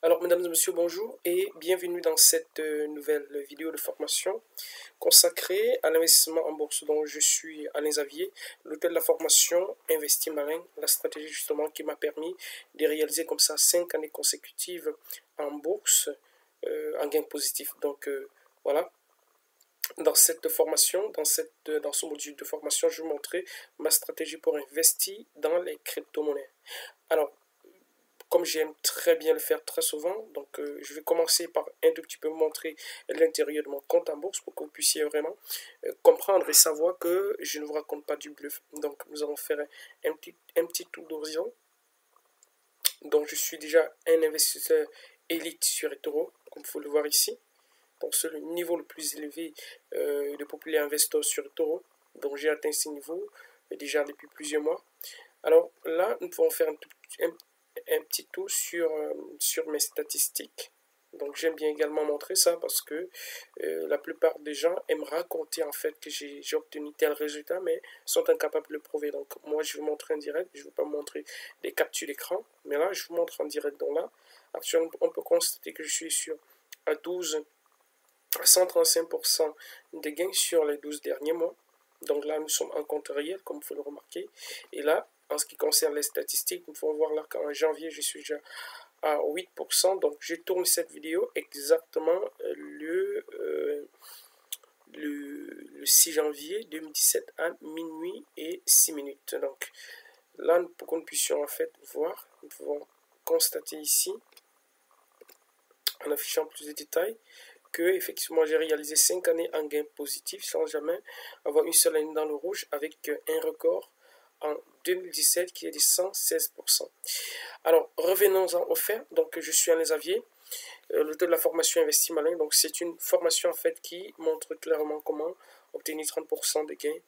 Alors, mesdames et messieurs, bonjour et bienvenue dans cette nouvelle vidéo de formation consacrée à l'investissement en bourse. Donc, je suis Alain Xavier, l'auteur de la formation Investi Malin, la stratégie justement qui m'a permis de réaliser comme ça 5 années consécutives en bourse en gain positif. Donc, voilà. Dans cette formation, dans ce module de formation, je vais vous montrer ma stratégie pour investir dans les crypto-monnaies. Alors, comme j'aime très bien le faire très souvent, donc je vais commencer par un tout petit peu vous montrer l'intérieur de mon compte en bourse pour que vous puissiez vraiment comprendre et savoir que je ne vous raconte pas du bluff. Donc nous allons faire un petit tour d'horizon. Donc je suis déjà un investisseur élite sur eToro, comme vous pouvez le voir ici. Donc c'est le niveau le plus élevé de populaire investor sur eToro. Donc j'ai atteint ce niveau déjà depuis plusieurs mois. Alors là, nous pouvons faire un petit tour sur mes statistiques. Donc j'aime bien également montrer ça parce que la plupart des gens aiment raconter en fait que j'ai obtenu tel résultat mais sont incapables de le prouver. Donc moi je vais vous montrer en direct, je ne vais pas vous montrer des captures d'écran, mais là je vous montre en direct. Donc là, actuellement on peut constater que je suis sur à 135% de gains sur les 12 derniers mois. Donc là, nous sommes en compte réel, comme vous pouvez le remarquer. Et là, en ce qui concerne les statistiques, nous pouvons voir là qu'en janvier, je suis déjà à 8%. Donc, je tourne cette vidéo exactement le 6 janvier 2017 à minuit et 6 minutes. Donc, là, pour que nous puissions en fait voir, nous pouvons constater ici, en affichant plus de détails, que effectivement j'ai réalisé 5 années en gain positif sans jamais avoir une seule année dans le rouge avec un record en 2017 qui est de 116%. Alors revenons-en au fait. Donc je suis Alain Xavier, l'auteur de la formation Investi Malin. Donc c'est une formation en fait qui montre clairement comment obtenir 30% de gains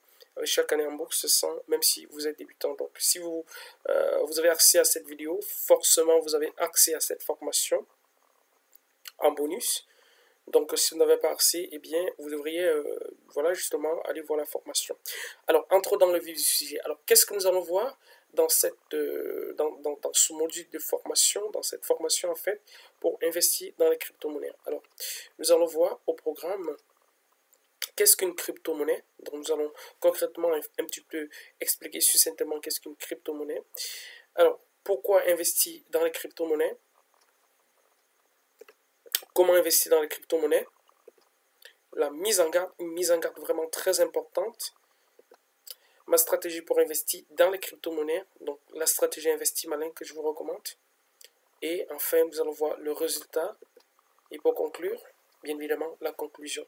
chaque année en bourse sans, même si vous êtes débutant. Donc si vous avez accès à cette vidéo, forcément vous avez accès à cette formation en bonus. Donc, si vous n'avez pas accès, eh bien, vous devriez, voilà, justement, aller voir la formation. Alors, entrons dans le vif du sujet. Alors, qu'est-ce que nous allons voir dans dans ce module de formation, dans cette formation, en fait, pour investir dans les crypto-monnaies? Alors, nous allons voir au programme qu'est-ce qu'une crypto-monnaie. Donc, nous allons concrètement un petit peu expliquer succinctement qu'est-ce qu'une crypto-monnaie. Alors, pourquoi investir dans les crypto-monnaies? Comment investir dans les crypto-monnaies? La mise en garde, une mise en garde vraiment très importante. Ma stratégie pour investir dans les crypto-monnaies, donc la stratégie Investi Malin que je vous recommande. Et enfin, nous allons voir le résultat. Et pour conclure, bien évidemment, la conclusion.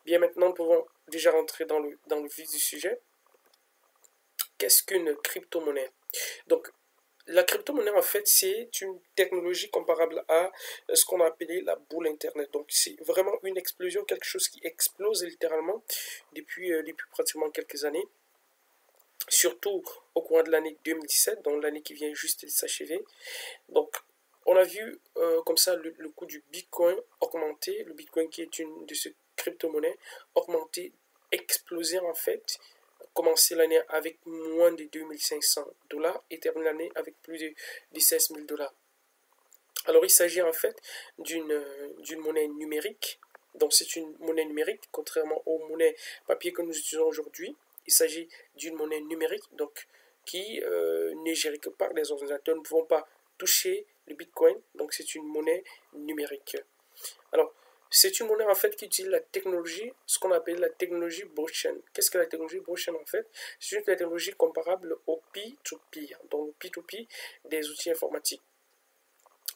Bien, maintenant, nous pouvons déjà rentrer dans le vif du sujet. Qu'est-ce qu'une crypto-monnaie? Donc, la crypto-monnaie, en fait, c'est une technologie comparable à ce qu'on a appelé la boule Internet. Donc, c'est vraiment une explosion, quelque chose qui explose littéralement depuis pratiquement quelques années. Surtout au cours de l'année 2017, donc l'année qui vient juste de s'achever. Donc, on a vu comme ça le coût du Bitcoin augmenter, le Bitcoin qui est une de ces crypto-monnaies, augmenter, exploser en fait, commencer l'année avec moins de 2500$ et terminer l'année avec plus de 16 000$. Alors, il s'agit en fait d'une monnaie numérique. Donc, c'est une monnaie numérique, contrairement aux monnaies papier que nous utilisons aujourd'hui. Il s'agit d'une monnaie numérique, donc qui n'est gérée que par les ordinateurs. Nous ne pouvons pas toucher le Bitcoin, donc c'est une monnaie numérique. Alors, c'est une monnaie en fait qui utilise la technologie, ce qu'on appelle la technologie blockchain. Qu'est-ce que la technologie blockchain en fait? C'est une technologie comparable au P2P, donc P2P des outils informatiques.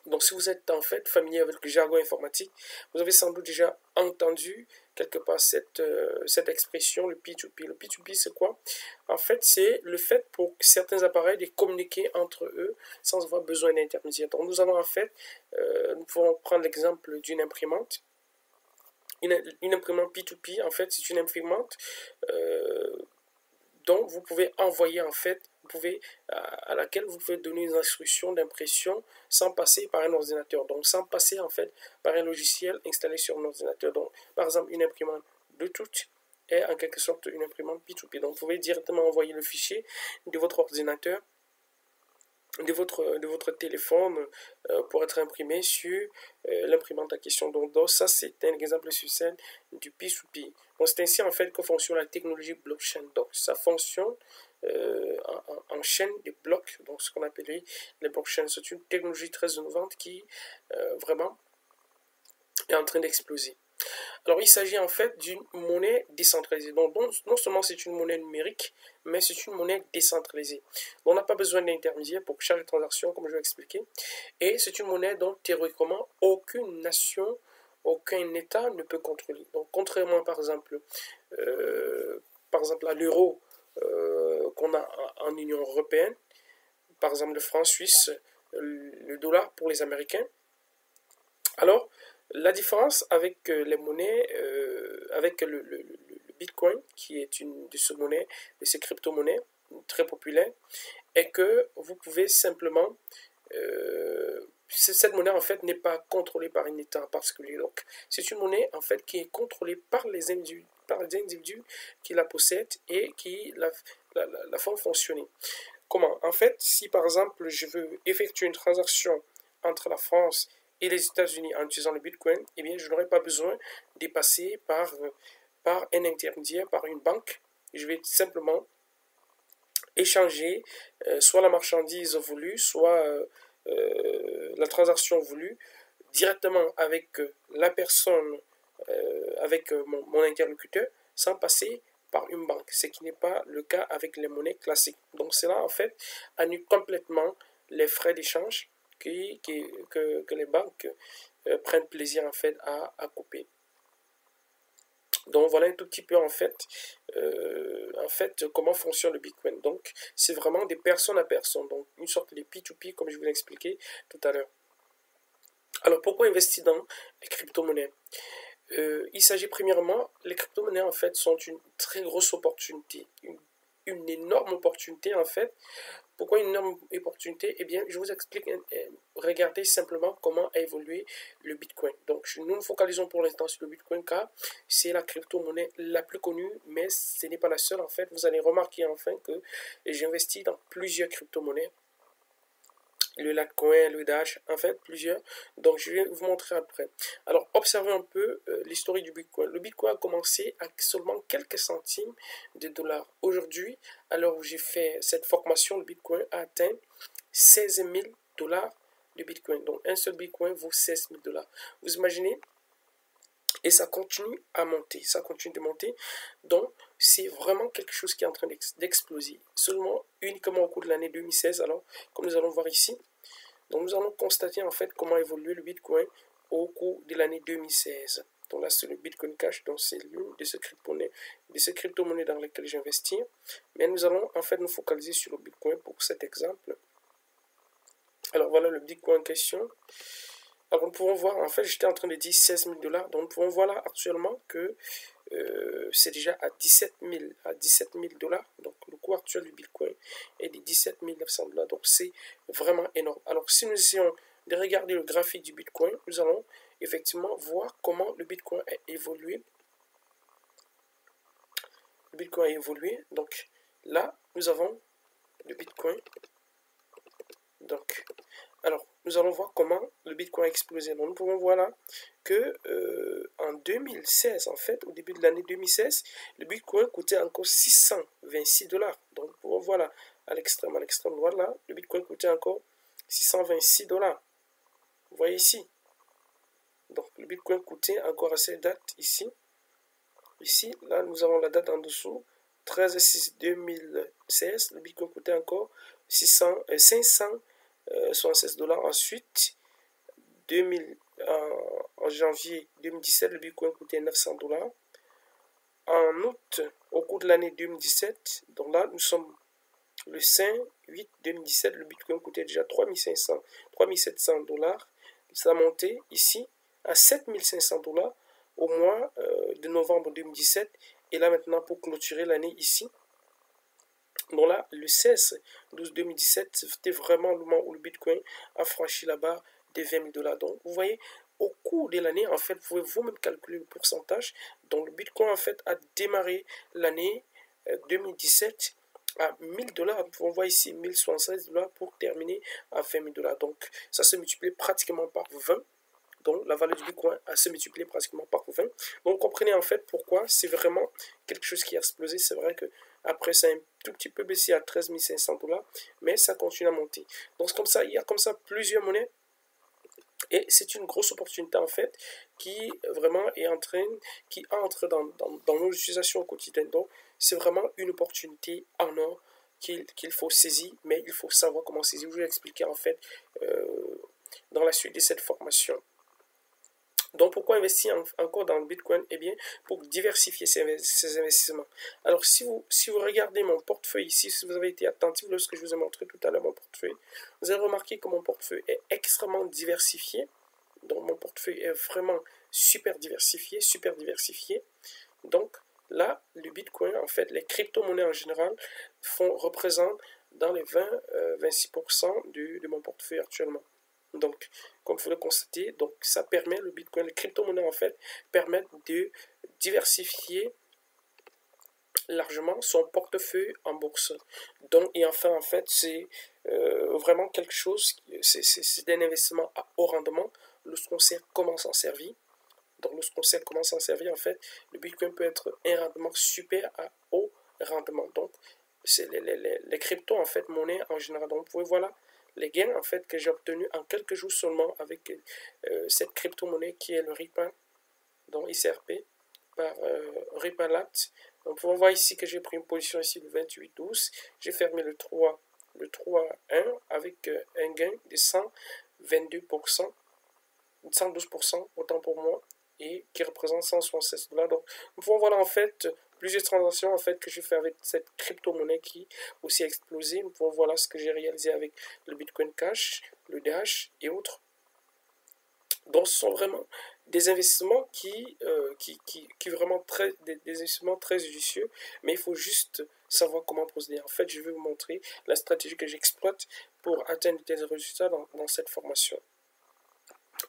Donc, si vous êtes en fait familier avec le jargon informatique, vous avez sans doute déjà entendu quelque part cette expression, le P2P. Le P2P, c'est quoi? En fait, c'est le fait pour certains appareils de communiquer entre eux sans avoir besoin d'intermédiaire. Donc, nous avons en fait, nous pouvons prendre l'exemple d'une imprimante. Une imprimante P2P, en fait, c'est une imprimante dont vous pouvez envoyer en fait, à laquelle vous pouvez donner une instruction d'impression sans passer par un ordinateur, donc sans passer en fait par un logiciel installé sur un ordinateur. Donc par exemple une imprimante Bluetooth est en quelque sorte une imprimante P2P. Donc vous pouvez directement envoyer le fichier de votre ordinateur de votre téléphone pour être imprimé sur l'imprimante en question. Donc ça, c'est un exemple sur scène du P2P. Donc c'est ainsi en fait que fonctionne la technologie blockchain. Donc ça fonctionne en chaîne de blocs, donc ce qu'on appelait les blockchains. C'est une technologie très innovante qui vraiment est en train d'exploser. Alors, il s'agit en fait d'une monnaie décentralisée. Donc, non seulement c'est une monnaie numérique, mais c'est une monnaie décentralisée. On n'a pas besoin d'intermédiaire pour chaque transaction, comme je vais expliquer. Et c'est une monnaie dont, théoriquement, aucune nation, aucun État ne peut contrôler. Donc, contrairement, par exemple à l'euro qu'on a en Union européenne, par exemple le franc suisse, le dollar pour les Américains. Alors, la différence avec les monnaies, avec le Bitcoin, qui est une de ces monnaies, de ces crypto-monnaies très populaires, est que vous pouvez simplement... cette monnaie, en fait, n'est pas contrôlée par un État en particulier. Donc, c'est une monnaie, en fait, qui est contrôlée par les individus qui la possèdent et qui la font fonctionner. Comment? En fait, si par exemple, je veux effectuer une transaction entre la France et les États-Unis en utilisant le Bitcoin, eh bien, je n'aurai pas besoin de passer par un intermédiaire, par une banque. Je vais simplement échanger soit la marchandise voulue, soit la transaction voulue directement avec la personne, avec mon interlocuteur, sans passer par une banque, ce qui n'est pas le cas avec les monnaies classiques. Donc cela, en fait, annule complètement les frais d'échange que les banques prennent plaisir, en fait, à couper. Donc voilà un tout petit peu en fait comment fonctionne le Bitcoin. Donc c'est vraiment des personnes à personne, donc une sorte de P2P comme je vous l'ai expliqué tout à l'heure. Alors pourquoi investir dans les crypto-monnaies? Il s'agit premièrement, les crypto-monnaies en fait sont une très grosse opportunité, une énorme opportunité en fait. Pourquoi une énorme opportunité? Eh bien, je vous explique, regardez simplement comment a évolué le Bitcoin. Donc, nous nous focalisons pour l'instant sur le Bitcoin car c'est la crypto-monnaie la plus connue, mais ce n'est pas la seule en fait. Vous allez remarquer enfin que j'investis dans plusieurs crypto-monnaies. Le Litecoin, le Dash, en fait plusieurs. Donc je vais vous montrer après. Alors observez un peu l'historique du Bitcoin. Le Bitcoin a commencé à seulement quelques centimes de dollars. Aujourd'hui, à l'heure où j'ai fait cette formation, le Bitcoin a atteint 16 000 dollars de Bitcoin. Donc un seul Bitcoin vaut 16 000 dollars. Vous imaginez? Et ça continue à monter, ça continue de monter. Donc, c'est vraiment quelque chose qui est en train d'exploser. Seulement, uniquement au cours de l'année 2016, alors, comme nous allons voir ici. Donc, nous allons constater en fait comment évolue le Bitcoin au cours de l'année 2016. Donc là, c'est le Bitcoin Cash, donc c'est l'une de ces crypto-monnaies dans lesquelles j'investis. Mais nous allons en fait nous focaliser sur le Bitcoin pour cet exemple. Alors, voilà le Bitcoin en question. Alors, nous pouvons voir, en fait, j'étais en train de dire 16 000 dollars. Donc, nous pouvons voir là actuellement que c'est déjà à 17 000 dollars. Donc, le coût actuel du Bitcoin est de 17 900 dollars. Donc, c'est vraiment énorme. Alors, si nous essayons de regarder le graphique du Bitcoin, nous allons effectivement voir comment le Bitcoin a évolué. Le Bitcoin a évolué. Donc, là, nous avons le Bitcoin. Donc, alors, nous allons voir comment le Bitcoin a explosé. Donc, nous pouvons voir là que en 2016, en fait, au début de l'année 2016, le Bitcoin coûtait encore 626 dollars. Donc, nous pouvons voir là, à l'extrême droite, là, le Bitcoin coûtait encore 626 dollars. Vous voyez ici. Donc, le Bitcoin coûtait encore à cette date ici. Ici, là, nous avons la date en dessous. 13/6/2016, le Bitcoin coûtait encore 576 dollars. Ensuite, en janvier 2017, le Bitcoin coûtait 900 dollars. En août, au cours de l'année 2017, donc là, nous sommes le 5/8/2017, le Bitcoin coûtait déjà 3700 dollars. Ça a monté ici à 7500 dollars au mois de novembre 2017. Et là maintenant, pour clôturer l'année ici, donc là, le 16/12/2017, c'était vraiment le moment où le Bitcoin a franchi la barre des 20 000 dollars. Donc, vous voyez, au cours de l'année, en fait, vous pouvez vous-même calculer le pourcentage. Donc, le Bitcoin, en fait, a démarré l'année 2017 à 1000 dollars. On voit ici 1076 dollars pour terminer à 20 000 dollars. Donc, ça se multiplie pratiquement par 20. Donc, la valeur du Bitcoin a se multiplié pratiquement par 20. Donc, comprenez en fait pourquoi c'est vraiment quelque chose qui a explosé. C'est vrai que après, ça a un tout petit peu baissé à 13 500 dollars, mais ça continue à monter. Donc, comme ça, il y a comme ça plusieurs monnaies. Et c'est une grosse opportunité en fait qui vraiment est en train, qui entre dans nos utilisations au quotidien. Donc, c'est vraiment une opportunité en or qu'il faut saisir, mais il faut savoir comment saisir. Je vais expliquer en fait dans la suite de cette formation. Donc, pourquoi investir encore dans le Bitcoin? Eh bien, pour diversifier ses investissements. Alors, si vous regardez mon portefeuille ici, si vous avez été attentif lorsque je vous ai montré tout à l'heure mon portefeuille, vous avez remarqué que mon portefeuille est extrêmement diversifié. Donc, mon portefeuille est vraiment super diversifié, super diversifié. Donc, là, le Bitcoin, en fait, les crypto-monnaies en général représentent dans les 20-26% de mon portefeuille actuellement. Donc, comme vous le constatez, donc ça permet, le Bitcoin, les crypto-monnaies en fait, permettent de diversifier largement son portefeuille en bourse. Donc, et enfin, en fait, c'est vraiment quelque chose, c'est un investissement à haut rendement lorsqu'on sait comment s'en servir. Donc, lorsqu'on sait comment s'en servir, en fait, le Bitcoin peut être un rendement super à haut rendement. Donc, c'est les cryptos, en fait, monnaie en général. Donc, vous pouvez voir là, les gains en fait que j'ai obtenus en quelques jours seulement avec cette crypto-monnaie qui est le Ripple, donc ICRP, par Ripple Labs. Donc, vous voyez ici que j'ai pris une position ici le 28-12. J'ai fermé le 3-1 avec un gain de 122%, 112%, autant pour moi, et qui représente 176 dollars. Donc, vous voilà en fait plusieurs transactions en fait que j'ai fait avec cette crypto-monnaie qui aussi a explosé. Voilà ce que j'ai réalisé avec le Bitcoin Cash, le Dash et autres. Donc, ce sont vraiment des investissements qui vraiment des investissements très judicieux, mais il faut juste savoir comment procéder. En fait, je vais vous montrer la stratégie que j'exploite pour atteindre des résultats dans cette formation.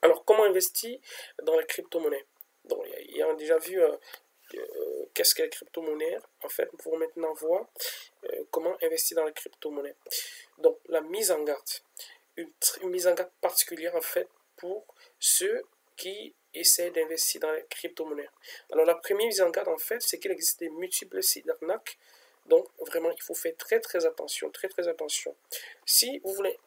Alors, comment investir dans la crypto-monnaie? Donc, il y a déjà vu qu'est-ce que la crypto-monnaie. En fait, nous pouvons maintenant voir comment investir dans la crypto-monnaie. Donc, la mise en garde. Une mise en garde particulière, en fait, pour ceux qui essaient d'investir dans les crypto-monnaies. Alors, la première mise en garde, en fait, c'est qu'il existe des multiples sites d'arnaque. Donc, vraiment, il faut faire très, très attention, très, très attention. Si vous voulez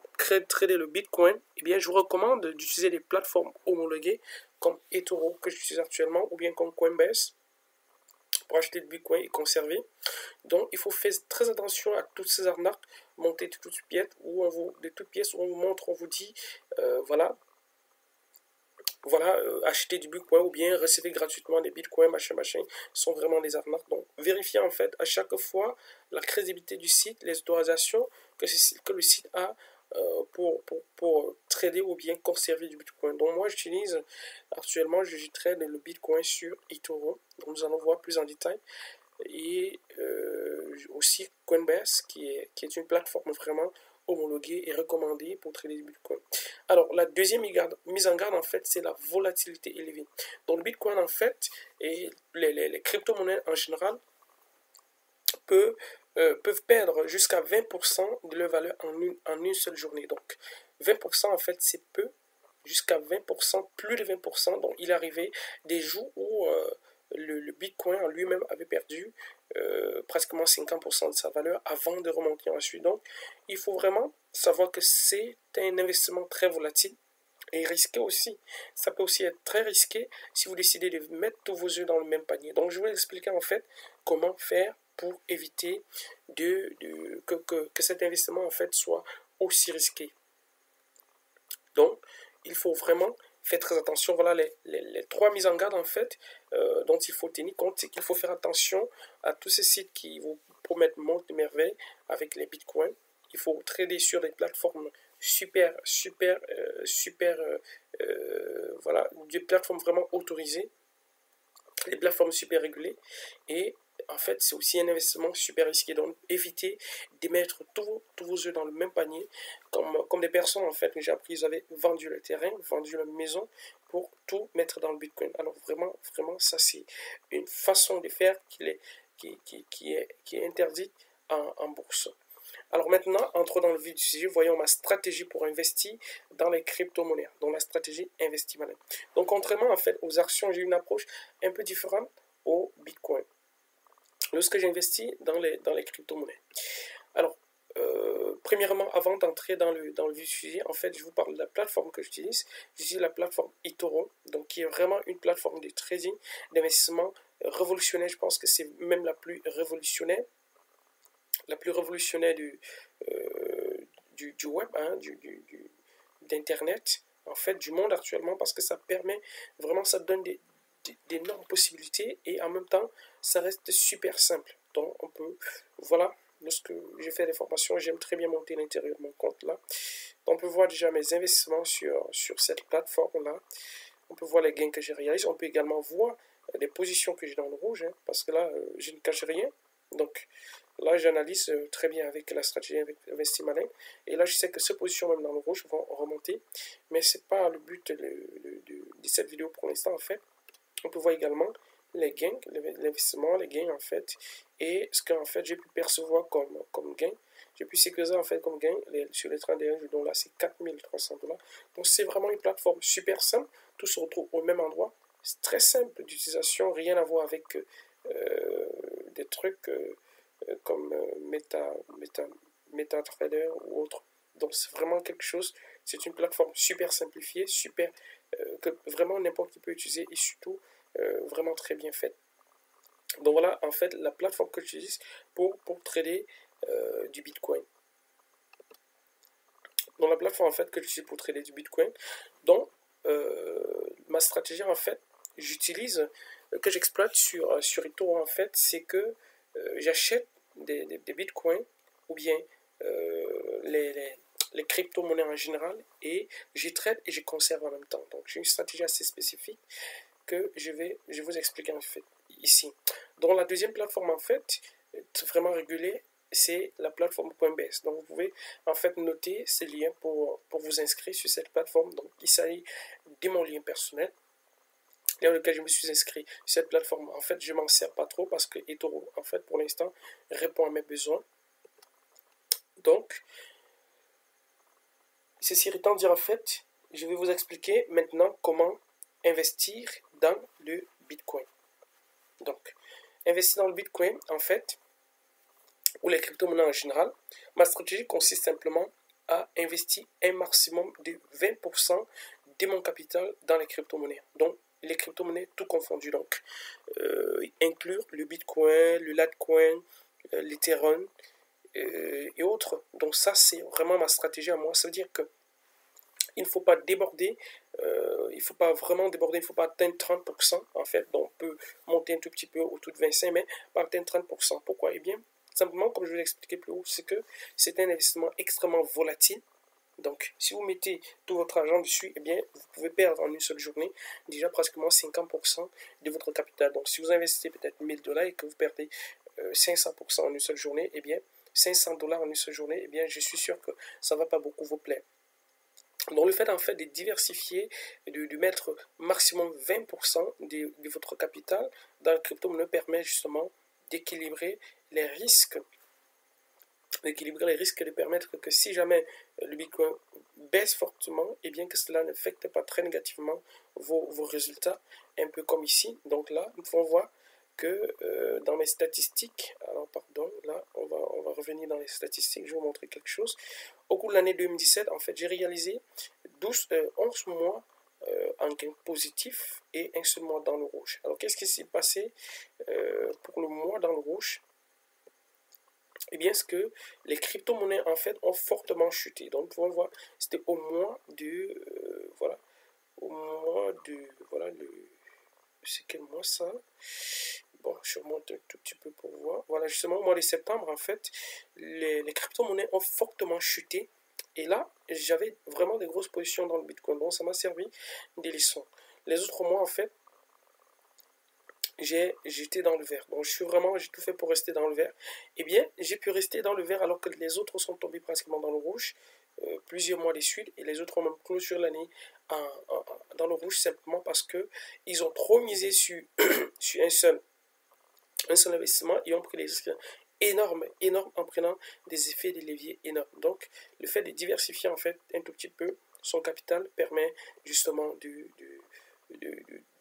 trader le Bitcoin, eh bien, je vous recommande d'utiliser des plateformes homologuées comme eToro, que j'utilise actuellement, ou bien comme Coinbase, pour acheter du Bitcoin et conserver. Donc, il faut faire très attention à toutes ces arnaques montées de toutes pièces, où on vous montre, on vous dit, voilà, acheter du Bitcoin ou bien recevoir gratuitement des Bitcoins, machin, sont vraiment des arnaques. Donc, vérifiez en fait à chaque fois la crédibilité du site, les autorisations que le site a pour trader ou bien conserver du Bitcoin. Donc, moi, j'utilise actuellement, je trade le Bitcoin sur eToro. Donc, nous allons voir plus en détail. Et aussi Coinbase, qui est une plateforme vraiment homologuée et recommandée pour trader du Bitcoin. Alors, la deuxième mise en garde, en fait, c'est la volatilité élevée. Donc, le Bitcoin, en fait, et les crypto-monnaies en général peuvent perdre jusqu'à 20% de leur valeur en une seule journée. Donc, 20%, en fait, c'est peu. Jusqu'à 20%, plus de 20%. Donc, il arrivait des jours où le Bitcoin en lui-même avait perdu pratiquement 50% de sa valeur avant de remonter ensuite. Donc, il faut vraiment savoir que c'est un investissement très volatile et risqué aussi. Ça peut aussi être très risqué si vous décidez de mettre tous vos œufs dans le même panier. Donc, je vais vous expliquer en fait comment faire pour éviter que cet investissement en fait soit aussi risqué. Donc, il faut vraiment faire très attention. Voilà les trois mises en garde en fait dont il faut tenir compte. C'est qu'il faut faire attention à tous ces sites qui vous promettent monts de merveilles avec les bitcoins. Il faut trader sur des plateformes voilà, des plateformes vraiment autorisées, des plateformes super régulées. Et en fait, c'est aussi un investissement super risqué. Donc, évitez de mettre tous vos œufs dans le même panier. Comme des personnes, en fait, que j'ai appris, ils avaient vendu le terrain, vendu la maison pour tout mettre dans le Bitcoin. Alors, vraiment, ça, c'est une façon de faire qui est interdite en bourse. Alors maintenant, entrons dans le vif du sujet, voyons ma stratégie pour investir dans les crypto-monnaies, donc la stratégie investie malin. Donc contrairement en fait aux actions, j'ai une approche un peu différente au Bitcoin. Lorsque j'investis dans les crypto-monnaies. Alors, premièrement, avant d'entrer dans le vif du sujet, en fait, je vous parle de la plateforme que j'utilise. J'utilise la plateforme eToro, donc qui est vraiment une plateforme de trading, d'investissement révolutionnaire. Je pense que c'est même la plus révolutionnaire du web, hein, d'Internet, en fait, du monde actuellement, parce que ça permet, vraiment, ça donne d'énormes possibilités et en même temps, ça reste super simple. Donc, on peut, voilà, lorsque j'ai fait des formations, j'aime très bien monter l'intérieur de mon compte là. Donc, on peut voir déjà mes investissements sur cette plateforme-là. On peut voir les gains que j'ai réalisés. On peut également voir les positions que j'ai dans le rouge, hein, parce que là, je ne cache rien. Donc, là, j'analyse très bien avec la stratégie Investi Malin. Et là, je sais que ces positions, même dans le rouge, vont remonter. Mais ce n'est pas le but de cette vidéo pour l'instant, en fait. On peut voir également les gains, l'investissement, les gains, en fait. Et ce qu'en fait, j'ai pu percevoir comme gain. J'ai pu sécuriser, en fait, comme gain sur les 31 jours. Donc là, c'est 4300 $. Donc, c'est vraiment une plateforme super simple. Tout se retrouve au même endroit. C'est très simple d'utilisation. Rien à voir avec des trucs comme MetaTrader ou autre. Donc c'est vraiment quelque chose, c'est une plateforme super simplifiée, super, que vraiment n'importe qui peut utiliser et surtout vraiment très bien faite. Donc voilà en fait la plateforme que j'utilise pour trader du Bitcoin. Donc la plateforme en fait que j'utilise pour trader du Bitcoin. Donc ma stratégie en fait, j'utilise, que j'exploite sur eToro en fait, c'est que j'achète des bitcoins ou bien les crypto-monnaies en général et j'y trade et j'y conserve en même temps. Donc j'ai une stratégie assez spécifique que je vais vous expliquer en fait ici. Donc la deuxième plateforme en fait, vraiment régulée, c'est la plateforme Coinbase. Donc vous pouvez en fait noter ces liens pour vous inscrire sur cette plateforme. Donc il s'agit de mon lien personnel dans lequel je me suis inscrit sur cette plateforme. En fait, je m'en sers pas trop parce que eToro, en fait, pour l'instant, répond à mes besoins. Donc, ceci étant dit, en fait, je vais vous expliquer maintenant comment investir dans le Bitcoin. Donc, investir dans le Bitcoin, en fait, ou les crypto-monnaies en général, ma stratégie consiste simplement à investir un maximum de 20% de mon capital dans les crypto-monnaies. Donc, les crypto-monnaies tout confondu, donc inclure le Bitcoin, le Litecoin, l'Ethereum et autres. Donc ça c'est vraiment ma stratégie à moi. Ça veut dire que il ne faut pas déborder, il ne faut pas vraiment déborder, il ne faut pas atteindre 30% en fait. Donc on peut monter un tout petit peu autour de 25, mais pas atteindre 30%. Pourquoi? Eh bien, simplement comme je vous l'ai expliqué plus haut, c'est que c'est un investissement extrêmement volatile. Donc, si vous mettez tout votre argent dessus, eh bien, vous pouvez perdre en une seule journée déjà pratiquement 50% de votre capital. Donc, si vous investissez peut-être 1000 $ et que vous perdez 500% en une seule journée, eh bien, 500 $ en une seule journée, eh bien, je suis sûr que ça ne va pas beaucoup vous plaire. Donc, le fait en fait de diversifier, de mettre maximum 20% de votre capital dans le crypto-monnaie permet justement d'équilibrer les risques et de permettre que si jamais le Bitcoin baisse fortement, et bien que cela n'affecte pas très négativement vos résultats, un peu comme ici. Donc là, nous pouvons voir que dans mes statistiques, alors pardon, là, on va revenir dans les statistiques, je vais vous montrer quelque chose. Au cours de l'année 2017, en fait, j'ai réalisé 11 mois en gain positif et un seul mois dans le rouge. Alors, qu'est-ce qui s'est passé pour le mois dans le rouge? Eh bien, c'est que les crypto-monnaies, en fait, ont fortement chuté. Donc, vous voir, c'était au mois de... voilà. Au mois de... Voilà, c'est quel mois, ça? Bon, je remonte un tout petit peu pour voir. Voilà, justement, au mois de septembre, en fait, les crypto-monnaies ont fortement chuté. Et là, j'avais vraiment des grosses positions dans le Bitcoin. Donc, ça m'a servi des leçons. Les autres mois, en fait, j'étais dans le vert. Donc j'ai tout fait pour rester dans le vert. Eh bien, j'ai pu rester dans le vert alors que les autres sont tombés pratiquement dans le rouge plusieurs mois de suite et les autres ont même clôturé l'année dans le rouge simplement parce que ils ont trop misé sur, sur un seul investissement et ont pris des risques énorme, énorme en prenant des effets de levier énormes. Donc, le fait de diversifier en fait un tout petit peu son capital permet justement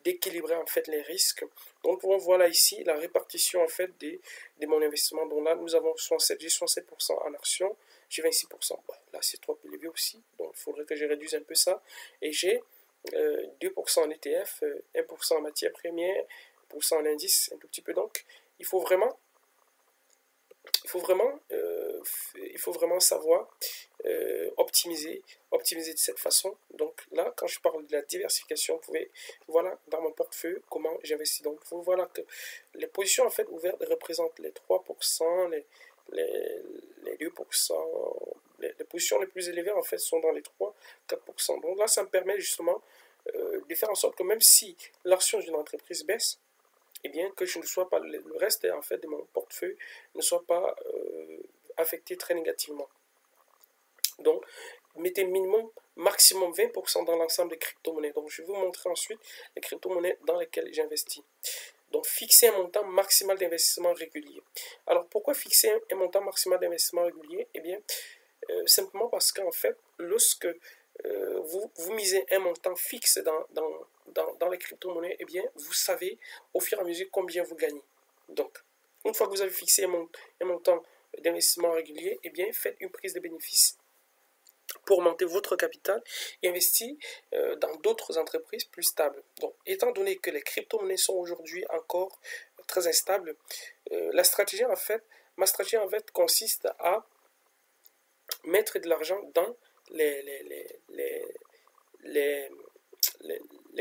d'équilibrer en fait les risques. Donc, nous pouvons voir là ici la répartition en fait de mon investissement. Donc là, nous avons 67% en actions, j'ai 26%. Bah, là, c'est trop élevé aussi, donc il faudrait que je réduise un peu ça. Et j'ai 2% en ETF, 1% en matière première, 1% en indice, un tout petit peu. Donc, il faut vraiment savoir optimiser de cette façon. Donc là, quand je parle de la diversification, vous pouvez, voilà, dans mon portefeuille, comment j'investis. Donc, vous voilà que les positions en fait ouvertes représentent les 3%, les 2%, les positions les plus élevées en fait sont dans les 3-4%. Donc là, ça me permet justement de faire en sorte que même si l'action d'une entreprise baisse, et bien que je ne sois pas, le reste en fait de mon portefeuille ne soit pas affecté très négativement. Donc, mettez minimum, maximum 20% dans l'ensemble des crypto-monnaies. Donc, je vais vous montrer ensuite les crypto-monnaies dans lesquelles j'investis. Donc, fixer un montant maximal d'investissement régulier. Alors, pourquoi fixer un montant maximal d'investissement régulier? Eh bien, simplement parce qu'en fait, lorsque vous misez un montant fixe dans les crypto-monnaies, eh bien, vous savez au fur et à mesure combien vous gagnez. Donc, une fois que vous avez fixé un montant d'investissement régulier, eh bien, faites une prise de bénéfice pour augmenter votre capital et investir dans d'autres entreprises plus stables. Donc, étant donné que les crypto-monnaies sont aujourd'hui encore très instables, ma stratégie en fait consiste à mettre de l'argent dans les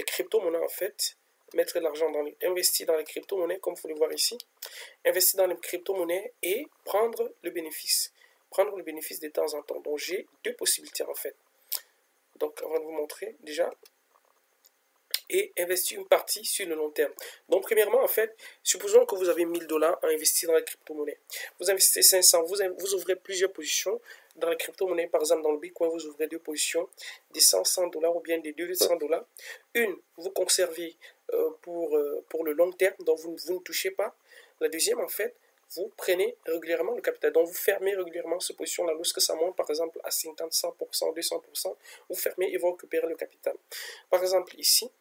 crypto-monnaies en fait, mettre de l'argent investir dans les crypto-monnaies comme vous pouvez le voir ici, investir dans les crypto-monnaies et prendre le bénéfice de temps en temps. Donc j'ai deux possibilités en fait. Donc on va vous montrer déjà et investir une partie sur le long terme. Donc premièrement en fait, supposons que vous avez 1000 $ à investir dans la crypto-monnaie. Vous investissez 500, vous ouvrez plusieurs positions dans la crypto-monnaie, par exemple dans le Bitcoin, vous ouvrez deux positions, des 100 $ ou bien des 200 $. Une, vous conservez pour le long terme, donc vous ne touchez pas. La deuxième, en fait, vous prenez régulièrement le capital. Donc vous fermez régulièrement cette position-là. Lorsque ça monte, par exemple, à 50, 100%, 200%, vous fermez et vous récupérez le capital. Par exemple, ici,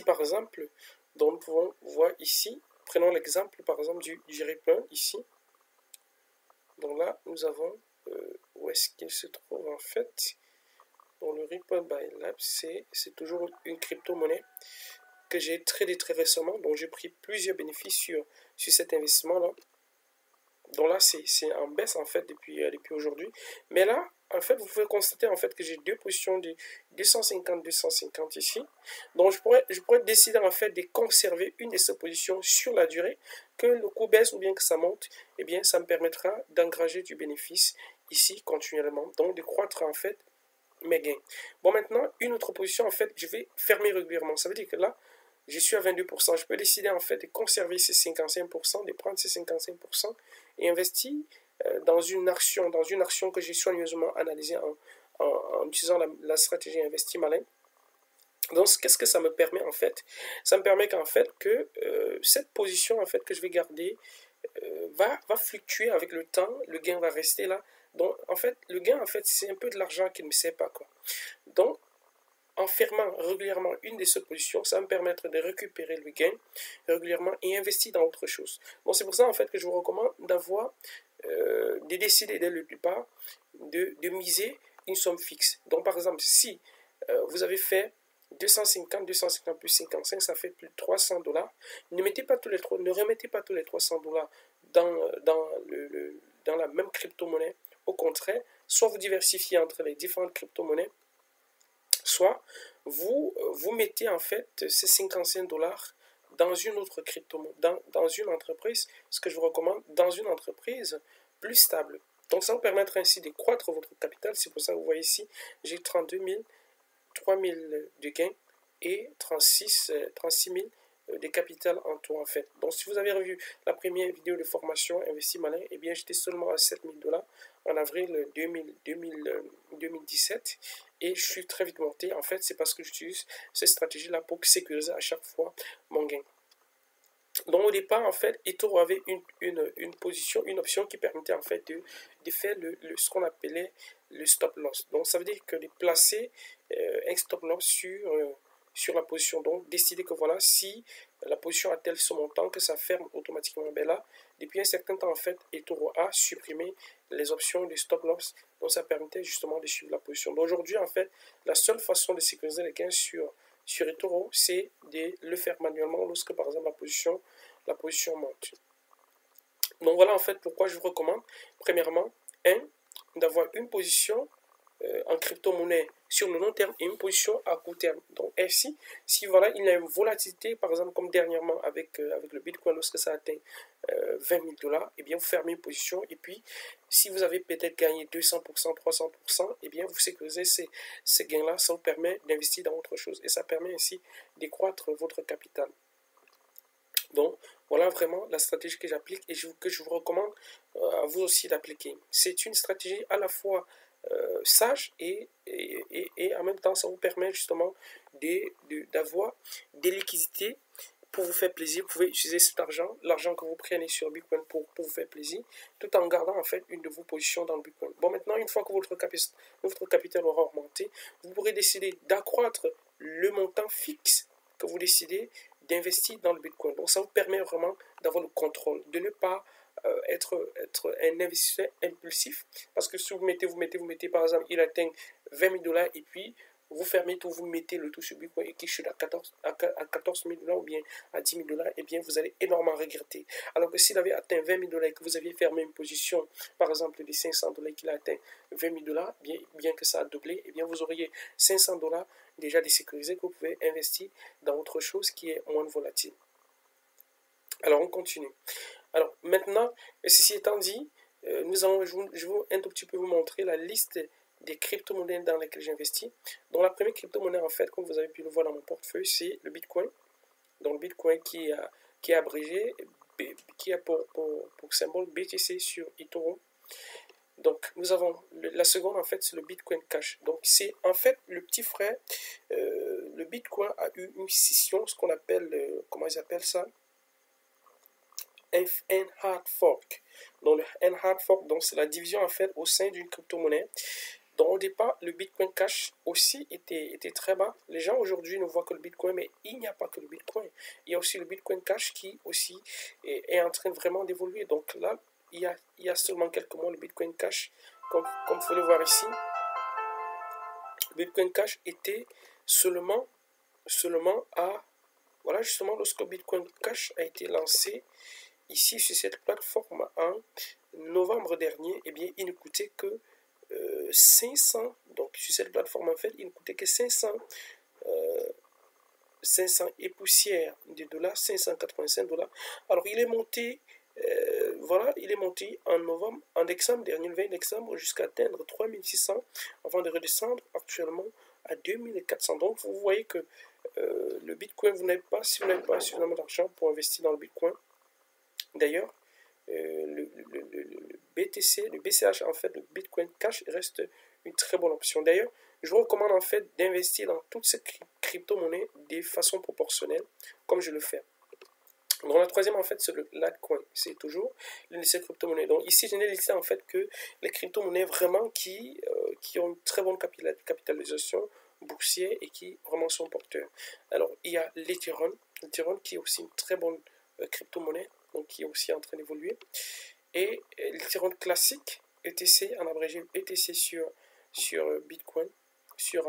par exemple, donc nous pouvons voir ici, prenons l'exemple, par exemple, du Ripple, ici. Donc là, nous avons, où est-ce qu'il se trouve en fait? Dans le Ripple by Lab, c'est toujours une crypto-monnaie que j'ai tradé très récemment, donc j'ai pris plusieurs bénéfices sur cet investissement-là. Donc là, c'est en baisse en fait depuis aujourd'hui. Mais là, en fait, vous pouvez constater en fait que j'ai deux positions de 250 ici. Donc je pourrais décider en fait de conserver une de ces positions sur la durée, que le cours baisse ou bien que ça monte, et bien ça me permettra d'engranger du bénéfice ici continuellement, donc de croître en fait mes gains. Bon, maintenant, une autre position en fait, je vais fermer régulièrement. Ça veut dire que là, je suis à 22%. Je peux décider en fait de conserver ces 55%, de prendre ces 55% et investir dans une action que j'ai soigneusement analysée en utilisant la stratégie Investi Malin. Donc, qu'est-ce que ça me permet en fait? Ça me permet qu'en fait que cette position en fait que je vais garder va fluctuer avec le temps. Le gain va rester là. Donc, en fait, le gain, en fait, c'est un peu de l'argent qui ne me sert pas, quoi. Donc, en fermant régulièrement une de ces positions, ça va me permettre de récupérer le gain régulièrement et investir dans autre chose. Donc, c'est pour ça, en fait, que je vous recommande d'avoir, de décider dès le départ de miser une somme fixe. Donc, par exemple, si vous avez fait 250 plus 55, ça fait plus de 300 $. Ne remettez pas tous les 300 $ dans la même crypto-monnaie. Au contraire, soit vous diversifiez entre les différentes crypto-monnaies, soit vous mettez en fait ces 55 $ dans une autre crypto-monnaie, dans une entreprise, ce que je vous recommande, dans une entreprise plus stable. Donc ça vous permettra ainsi de croître votre capital. C'est pour ça que vous voyez ici, j'ai 32 000, 3 000 de gains et 36 000 de capital en tout en fait. Donc si vous avez revu la première vidéo de formation Investi Malin, eh bien j'étais seulement à 7 000 $ en avril 2017 et je suis très vite monté. En fait, c'est parce que j'utilise cette stratégie-là pour sécuriser à chaque fois mon gain. Donc au départ, en fait, eToro avait une position, une option qui permettait en fait de faire ce qu'on appelait le stop loss. Donc ça veut dire que de placer un stop loss sur la position. Donc décider que voilà, si la position a tel ce montant, que ça ferme automatiquement. Ben là, depuis un certain temps, en fait, eToro a supprimé les options de stop loss. Donc ça permettait justement de suivre la position. Donc aujourd'hui, en fait, la seule façon de sécuriser les gains sur eToro, c'est de le faire manuellement lorsque par exemple la position monte. Donc voilà en fait pourquoi je vous recommande, premièrement, d'avoir une position en crypto-monnaie sur le long terme et une position à court terme. Donc ainsi, si voilà, il y a une volatilité, par exemple comme dernièrement avec le Bitcoin, lorsque ça atteint 20 000 $, et bien vous fermez une position et puis si vous avez peut-être gagné 200%, 300%, et bien vous sécurisez ces gains-là, ça vous permet d'investir dans autre chose et ça permet ainsi décroître votre capital. Donc, voilà vraiment la stratégie que j'applique et que je vous recommande à vous aussi d'appliquer. C'est une stratégie à la fois sage et en même temps, ça vous permet justement d'avoir des liquidités pour vous faire plaisir. Vous pouvez utiliser cet argent, l'argent que vous prenez sur Bitcoin pour vous faire plaisir, tout en gardant en fait une de vos positions dans le Bitcoin. Bon, maintenant, une fois que votre capital aura augmenté, vous pourrez décider d'accroître le montant fixe que vous décidez d'investir dans le Bitcoin. Donc ça vous permet vraiment d'avoir le contrôle, de ne pas être un investisseur impulsif. Parce que si vous mettez, par exemple, il atteint 20 000 $ et puis vous fermez tout, vous mettez le tout sur Bitcoin et qui chute à 14 000 $ ou bien à 10 000 $, et bien vous allez énormément regretter. Alors que s'il avait atteint 20 000 $ et que vous aviez fermé une position, par exemple de 500 $ qu'il a atteint 20 000 $, bien que ça a doublé, et bien vous auriez 500 $ déjà désécurisé que vous pouvez investir dans autre chose qui est moins volatile. Alors on continue. Alors maintenant, ceci étant dit, je vais un tout petit peu vous montrer la liste des crypto-monnaies dans lesquelles j'investis. Donc la première crypto-monnaie en fait, comme vous avez pu le voir dans mon portefeuille, c'est le Bitcoin. Donc le Bitcoin qui est abrégé, qui a pour symbole BTC sur eToro. Donc nous avons la seconde en fait, c'est le Bitcoin Cash. Donc c'est en fait le petit frère. Le Bitcoin a eu une scission, ce qu'on appelle, comment ils appellent ça, un hard fork. Donc le hard fork, donc c'est la division en fait au sein d'une crypto-monnaie. Donc au départ, le Bitcoin Cash aussi était très bas. Les gens aujourd'hui ne voient que le Bitcoin, mais il n'y a pas que le Bitcoin. Il y a aussi le Bitcoin Cash qui aussi est en train vraiment d'évoluer. Donc là, il y a seulement quelques mois, le Bitcoin Cash, comme vous pouvez le voir ici, le Bitcoin Cash était seulement à, voilà, justement, lorsque Bitcoin Cash a été lancé ici sur cette plateforme en novembre dernier, eh bien, il ne coûtait que 500, donc sur cette plateforme en fait, il ne coûtait que 500 et poussière de dollars, 585 $. Alors il est monté, voilà, il est monté en décembre dernier, le 20 décembre, jusqu'à atteindre 3600 avant de redescendre actuellement à 2400. Donc vous voyez que le Bitcoin, si vous n'avez pas suffisamment d'argent pour investir dans le Bitcoin, d'ailleurs, le BTC, le BCH, en fait, le Bitcoin Cash reste une très bonne option. D'ailleurs, je vous recommande en fait d'investir dans toutes ces crypto-monnaies de façon proportionnelle, comme je le fais. Donc la troisième en fait c'est le Litecoin, c'est toujours l'une de ces crypto-monnaies. Donc ici je n'ai listé en fait que les crypto-monnaies vraiment qui ont une très bonne capitalisation boursière et qui vraiment sont porteurs. Alors il y a l'Ethereum qui est aussi une très bonne crypto-monnaie, donc qui est aussi en train d'évoluer. Et l'Ethereum classique, ETC en abrégé, ETC sur Bitcoin, chez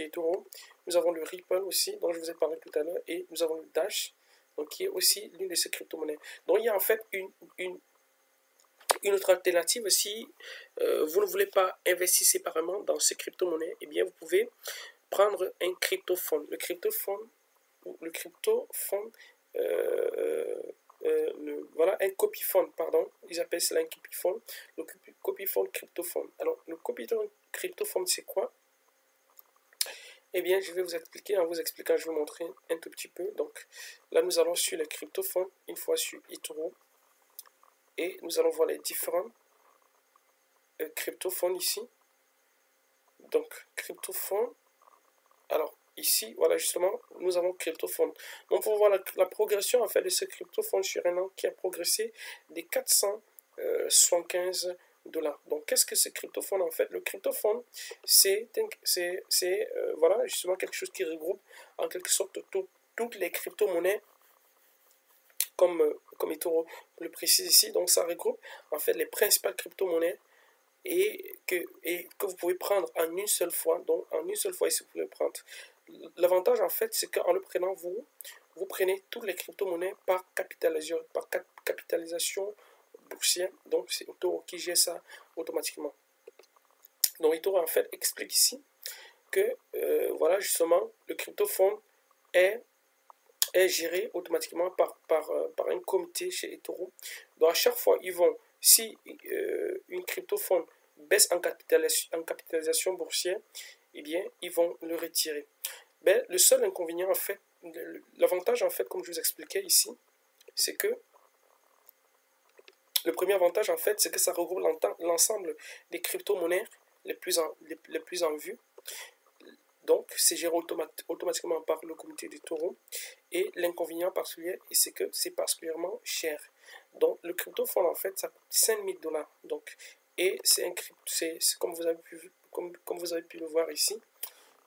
eToro. Nous avons le Ripple aussi, dont je vous ai parlé tout à l'heure, et nous avons le Dash, donc qui est aussi l'une de ces crypto-monnaies. Donc il y a en fait une autre alternative. Si vous ne voulez pas investir séparément dans ces crypto-monnaies, eh bien vous pouvez prendre un crypto-fonds. Le crypto-fonds, voilà, un copy-fund, pardon, ils appellent cela un copy-fund, le copy-fund crypto-fund. Alors, le copy-fund crypto-fund, c'est quoi? Eh bien, je vais vous expliquer, en vous expliquant, je vais vous montrer un tout petit peu. Donc, là, nous allons sur le crypto-fund, une fois sur eToro, et nous allons voir les différents crypto-fonds ici. Donc, crypto-fonds, alors, ici, voilà, justement, nous avons CryptoFund. Donc, on voit la progression, en fait, de ce CryptoFund sur un an qui a progressé des 475 $. Donc, qu'est-ce que c'est CryptoFund, en fait? Le CryptoFund, c'est voilà, justement, quelque chose qui regroupe, en quelque sorte, toutes les crypto-monnaies, comme eToro le précise ici. Donc, ça regroupe, en fait, les principales crypto-monnaies et que vous pouvez prendre en une seule fois. Donc, en une seule fois, ici, vous pouvez le prendre. L'avantage, en fait, c'est qu'en le prenant, vous prenez toutes les crypto-monnaies par capitalisation boursière. Donc, c'est eToro qui gère ça automatiquement. Donc, eToro, en fait, explique ici que, voilà, justement, le CryptoFund est géré automatiquement par un comité chez eToro. Donc, à chaque fois, ils vont, si une CryptoFund baisse en capitalisation boursière, eh bien, ils vont le retirer. Ben, le seul inconvénient, en fait, l'avantage, en fait, comme je vous expliquais ici, c'est que le premier avantage, en fait, c'est que ça regroupe l'ensemble des crypto-monnaies les plus en vue. Donc, c'est géré automatiquement par le comité d'eToro. Et l'inconvénient particulier, c'est que c'est particulièrement cher. Donc, le CryptoFund, en fait, ça coûte 5000 $. Donc, et c'est comme vous avez pu le voir ici,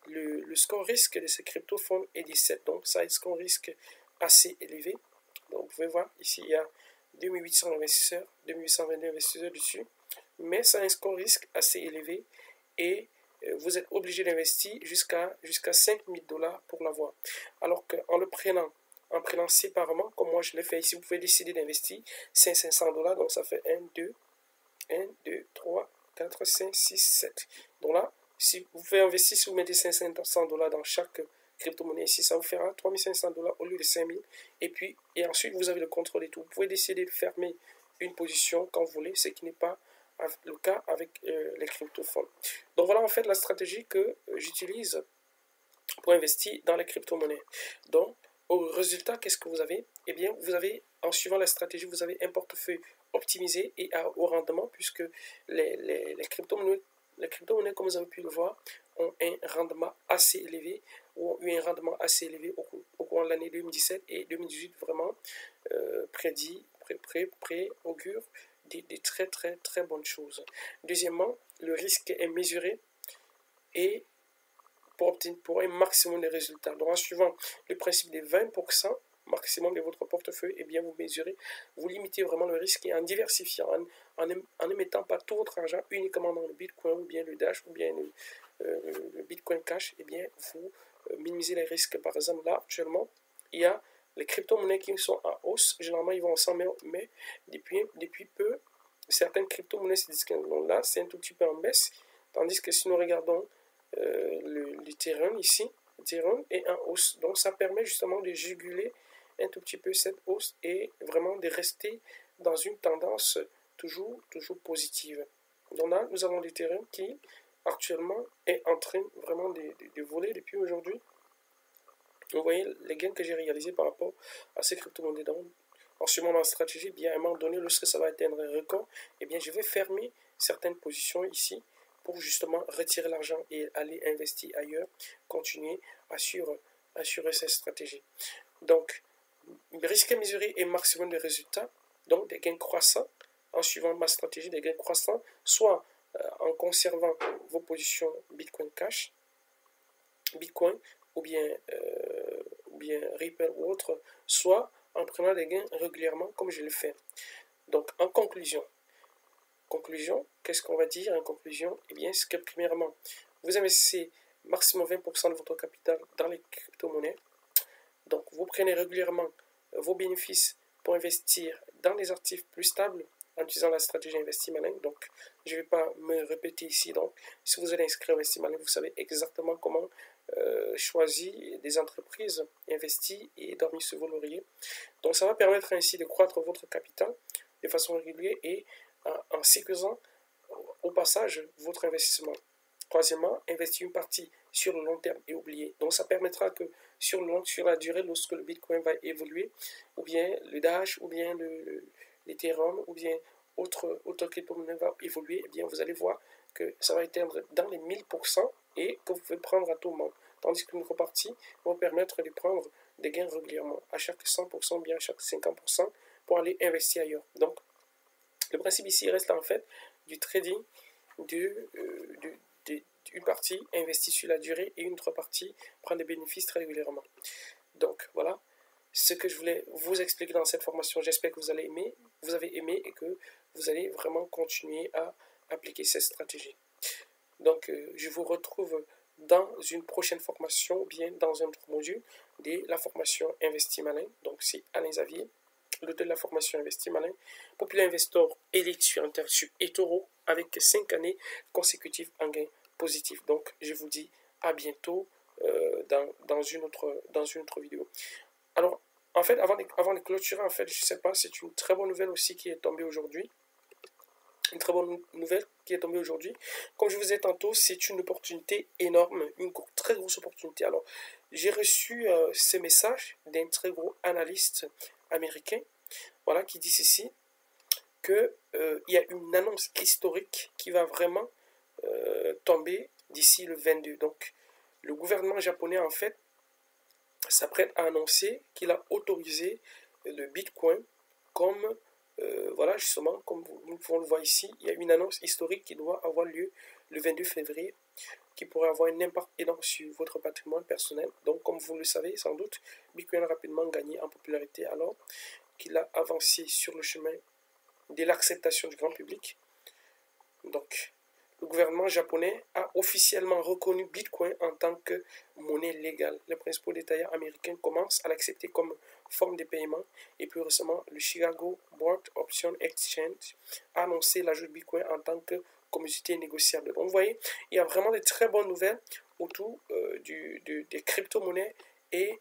le score risque de ces crypto-fonds est 17. Donc, ça a un score risque assez élevé. Donc, vous pouvez voir ici, il y a 2800 investisseurs, 2822 investisseurs dessus. Mais ça a un score risque assez élevé et vous êtes obligé d'investir jusqu'à 5000 $ pour l'avoir. Alors qu'en le prenant, séparément, comme moi je l'ai fait ici, vous pouvez décider d'investir 500 $. Donc, ça fait 1, 2, 3, 4, 5, 6, 7. Donc là, si vous pouvez investir, si vous mettez 500 $ dans chaque crypto-monnaie ici, ça vous fera 3500 $ au lieu de 5000. Et ensuite, vous avez le contrôle et tout. Vous pouvez décider de fermer une position quand vous voulez, ce qui n'est pas le cas avec les crypto-fonds. Donc voilà en fait la stratégie que j'utilise pour investir dans les crypto-monnaies. Donc, au résultat, qu'est-ce que vous avez? Eh bien, vous avez, en suivant la stratégie, vous avez un portefeuille optimisé et à haut rendement, puisque les crypto-monnaies, comme vous avez pu le voir, ont un rendement assez élevé, ou ont eu un rendement assez élevé au cours de l'année 2017 et 2018, vraiment augure des très très très bonnes choses. Deuxièmement, le risque est mesuré et pour un maximum de résultats. Donc, en suivant le principe des 20% maximum de votre portefeuille, eh bien, vous mesurez, vous limitez vraiment le risque et en diversifiant, en ne mettant pas tout votre argent uniquement dans le Bitcoin ou bien le Dash ou bien le Bitcoin Cash, eh bien, vous minimisez les risques. Par exemple, là, actuellement, il y a les crypto-monnaies qui sont en hausse. Généralement, ils vont ensemble, mais depuis peu, certaines crypto-monnaies se disent que là, c'est un tout petit peu en baisse. Tandis que si nous regardons l'Ethereum ici, l'Ethereum est en hausse. Donc, ça permet justement de juguler un tout petit peu cette hausse et vraiment de rester dans une tendance toujours positive. Donc là, nous avons l'Ethereum qui actuellement est en train vraiment de voler depuis aujourd'hui. Vous voyez les gains que j'ai réalisés par rapport à ces crypto-monnaies. Donc, en suivant ma stratégie, bien à un moment donné, lorsque ça va atteindre un record, eh bien, je vais fermer certaines positions ici pour justement retirer l'argent et aller investir ailleurs, continuer à assurer cette stratégie. Donc, risque mesuré et maximum de résultats, donc des gains croissants en suivant ma stratégie, des gains croissants, soit en conservant vos positions Bitcoin Cash, Bitcoin ou bien Ripple ou autre, soit en prenant des gains régulièrement comme je le fais. Donc, en conclusion, qu'est-ce qu'on va dire en conclusion? Eh bien, c'est que premièrement, vous investissez maximum 20% de votre capital dans les crypto-monnaies. Donc, vous prenez régulièrement vos bénéfices pour investir dans les actifs plus stables en utilisant la stratégie Investi Malin. Donc, je ne vais pas me répéter ici. Donc, si vous êtes inscrit à Investi Malin, vous savez exactement comment choisir des entreprises investies et dormir sur vos lauriers. Donc, ça va permettre ainsi de croître votre capital de façon régulière et en sécurisant au passage votre investissement. Troisièmement, investir une partie sur le long terme et oublier. Donc, ça permettra que sur la durée, lorsque le Bitcoin va évoluer, ou bien le Dash, ou bien l'Ethereum, ou bien autre crypto-monnaie va évoluer, eh bien, vous allez voir que ça va atteindre dans les 1000% et que vous pouvez prendre à tout moment. tandis qu'une autre partie va permettre de prendre des gains régulièrement, à chaque 100%, bien à chaque 50%, pour aller investir ailleurs. Donc, le principe ici reste en fait du trading, une partie investie sur la durée et une autre partie prend des bénéfices très régulièrement. Donc, voilà ce que je voulais vous expliquer dans cette formation. J'espère que vous avez aimé et que vous allez vraiment continuer à appliquer cette stratégie. Donc, je vous retrouve dans une prochaine formation, ou bien dans un autre module de la formation Investi Malin. Donc, c'est Alain Xavier, l'auteur de la formation Investi Malin, populaire investor élite sur Intersup et Taureau, avec 5 années consécutives en gain positif. Donc, je vous dis à bientôt dans une autre vidéo. Alors, en fait, avant de clôturer, en fait, je ne sais pas, c'est une très bonne nouvelle aussi qui est tombée aujourd'hui. Une très bonne nouvelle qui est tombée aujourd'hui. Comme je vous ai dit tantôt, c'est une opportunité énorme, une très grosse opportunité. Alors, j'ai reçu ce message d'un très gros analyste américain, voilà, qui dit ceci, qu'il y a une annonce historique qui va vraiment tomber d'ici le 22. Donc, le gouvernement japonais, en fait, s'apprête à annoncer qu'il a autorisé le Bitcoin comme, voilà, justement, comme nous pouvons le voir ici, il y a une annonce historique qui doit avoir lieu le 22 février, qui pourrait avoir un impact énorme sur votre patrimoine personnel. Donc, comme vous le savez, sans doute, Bitcoin a rapidement gagné en popularité alors qu'il a avancé sur le chemin de l'acceptation du grand public. Donc, le gouvernement japonais a officiellement reconnu Bitcoin en tant que monnaie légale. Les principaux détaillants américains commencent à l'accepter comme forme de paiement. Et plus récemment, le Chicago Board Option Exchange a annoncé l'ajout de Bitcoin en tant que commodité négociable. Donc, vous voyez, il y a vraiment de très bonnes nouvelles autour des crypto-monnaies et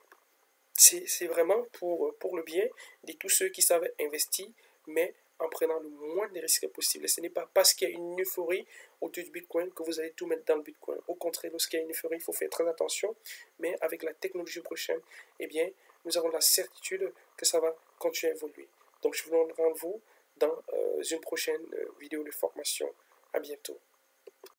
c'est vraiment pour le bien de tous ceux qui savent investir, mais en prenant le moins de risques possible. Et ce n'est pas parce qu'il y a une euphorie autour du Bitcoin que vous allez tout mettre dans le Bitcoin. Au contraire, lorsqu'il y a une euphorie, il faut faire très attention. Mais avec la technologie prochaine, eh bien, nous avons la certitude que ça va continuer à évoluer. Donc, je vous donne rendez-vous dans une prochaine vidéo de formation. À bientôt.